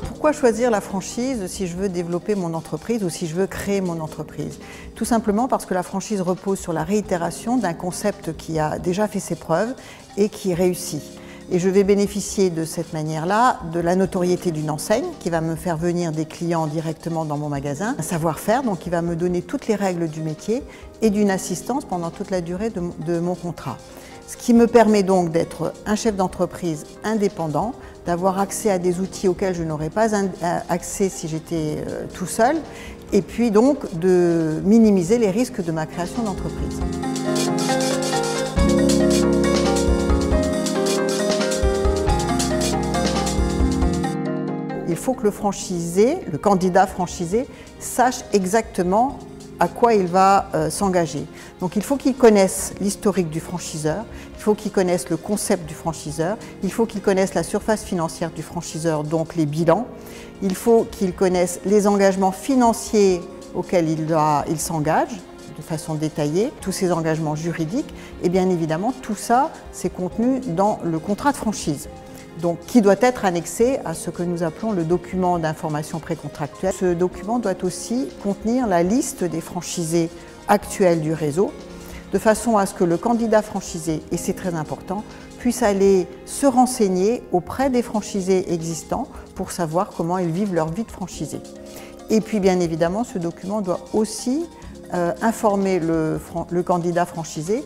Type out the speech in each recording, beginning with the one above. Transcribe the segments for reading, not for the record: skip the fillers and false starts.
Pourquoi choisir la franchise si je veux développer mon entreprise ou si je veux créer mon entreprise? Tout simplement parce que la franchise repose sur la réitération d'un concept qui a déjà fait ses preuves et qui réussit. Et je vais bénéficier de cette manière-là de la notoriété d'une enseigne qui va me faire venir des clients directement dans mon magasin, un savoir-faire donc qui va me donner toutes les règles du métier et d'une assistance pendant toute la durée de mon contrat. Ce qui me permet donc d'être un chef d'entreprise indépendant, d'avoir accès à des outils auxquels je n'aurais pas accès si j'étais tout seul, et puis donc de minimiser les risques de ma création d'entreprise. Il faut que le franchisé, le candidat franchisé, sache exactement à quoi il va s'engager. Donc il faut qu'il connaisse l'historique du franchiseur, il faut qu'il connaisse le concept du franchiseur, il faut qu'il connaisse la surface financière du franchiseur, donc les bilans, il faut qu'il connaisse les engagements financiers auxquels il s'engage de façon détaillée, tous ses engagements juridiques, et bien évidemment tout ça c'est contenu dans le contrat de franchise. Donc, qui doit être annexé à ce que nous appelons le document d'information précontractuelle. Ce document doit aussi contenir la liste des franchisés actuels du réseau, de façon à ce que le candidat franchisé, et c'est très important, puisse aller se renseigner auprès des franchisés existants pour savoir comment ils vivent leur vie de franchisé. Et puis, bien évidemment, ce document doit aussi informer le candidat franchisé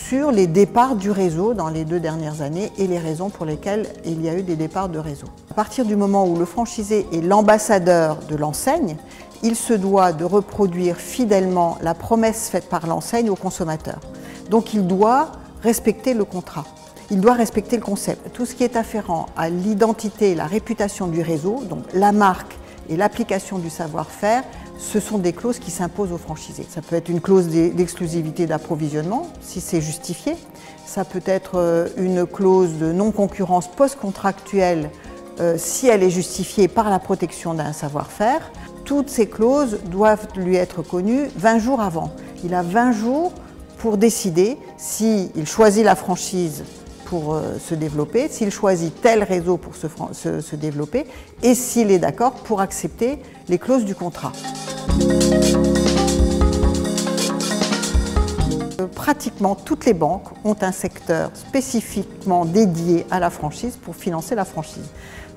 sur les départs du réseau dans les 2 dernières années et les raisons pour lesquelles il y a eu des départs de réseau. À partir du moment où le franchisé est l'ambassadeur de l'enseigne, il se doit de reproduire fidèlement la promesse faite par l'enseigne au consommateur. Donc il doit respecter le contrat, il doit respecter le concept. Tout ce qui est afférent à l'identité et la réputation du réseau, donc la marque et l'application du savoir-faire, ce sont des clauses qui s'imposent aux franchisés. Ça peut être une clause d'exclusivité d'approvisionnement, si c'est justifié. Ça peut être une clause de non-concurrence post-contractuelle, si elle est justifiée par la protection d'un savoir-faire. Toutes ces clauses doivent lui être connues 20 jours avant. Il a 20 jours pour décider s'il choisit la franchise pour se développer, s'il choisit tel réseau pour se développer et s'il est d'accord pour accepter les clauses du contrat. Pratiquement toutes les banques ont un secteur spécifiquement dédié à la franchise pour financer la franchise.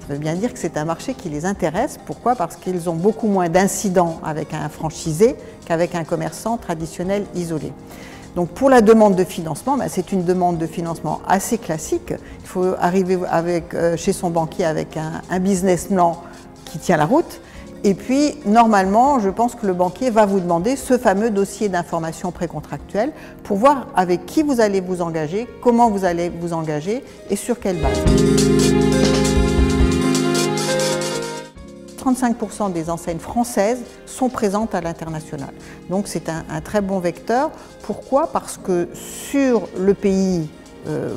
Ça veut bien dire que c'est un marché qui les intéresse. Pourquoi? Parce qu'ils ont beaucoup moins d'incidents avec un franchisé qu'avec un commerçant traditionnel isolé. Donc pour la demande de financement, c'est une demande de financement assez classique. Il faut arriver chez son banquier avec un business plan qui tient la route. Et puis, normalement, je pense que le banquier va vous demander ce fameux dossier d'information précontractuelle pour voir avec qui vous allez vous engager, comment vous allez vous engager et sur quelle base. 35% des enseignes françaises sont présentes à l'international. Donc c'est un très bon vecteur. Pourquoi? Parce que sur le pays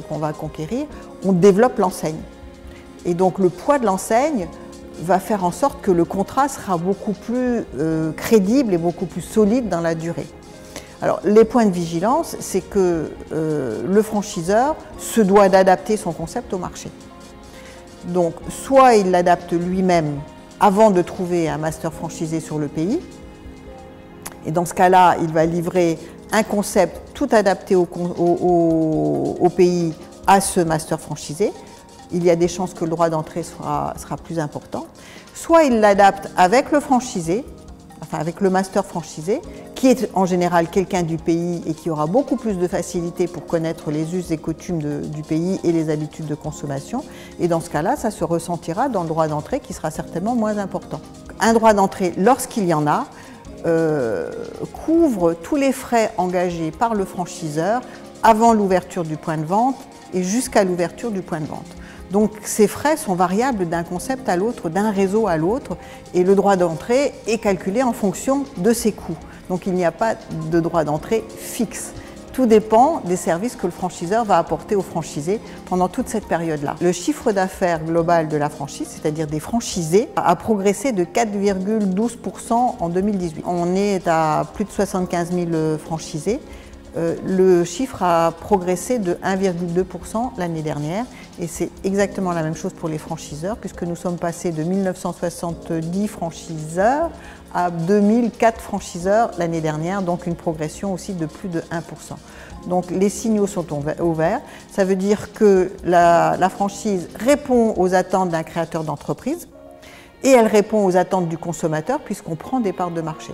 qu'on va conquérir, on développe l'enseigne. Et donc le poids de l'enseigne va faire en sorte que le contrat sera beaucoup plus crédible et beaucoup plus solide dans la durée. Alors les points de vigilance, c'est que le franchiseur se doit d'adapter son concept au marché. Donc soit il l'adapte lui-même avant de trouver un master franchisé sur le pays, et dans ce cas-là, il va livrer un concept tout adapté au pays à ce master franchisé. Il y a des chances que le droit d'entrée sera plus important. Soit il l'adapte avec le franchisé, enfin avec le master franchisé, qui est en général quelqu'un du pays et qui aura beaucoup plus de facilité pour connaître les us et coutumes du pays et les habitudes de consommation. Et dans ce cas-là, ça se ressentira dans le droit d'entrée qui sera certainement moins important. Un droit d'entrée, lorsqu'il y en a, couvre tous les frais engagés par le franchiseur avant l'ouverture du point de vente et jusqu'à l'ouverture du point de vente. Donc ces frais sont variables d'un concept à l'autre, d'un réseau à l'autre, et le droit d'entrée est calculé en fonction de ses coûts. Donc il n'y a pas de droit d'entrée fixe. Tout dépend des services que le franchiseur va apporter aux franchisés pendant toute cette période-là. Le chiffre d'affaires global de la franchise, c'est-à-dire des franchisés, a progressé de 4,12% en 2018. On est à plus de 75 000 franchisés. le chiffre a progressé de 1,2% l'année dernière et c'est exactement la même chose pour les franchiseurs puisque nous sommes passés de 1970 franchiseurs à 2004 franchiseurs l'année dernière, donc une progression aussi de plus de 1%. Donc les signaux sont ouverts, ça veut dire que la franchise répond aux attentes d'un créateur d'entreprise et elle répond aux attentes du consommateur puisqu'on prend des parts de marché.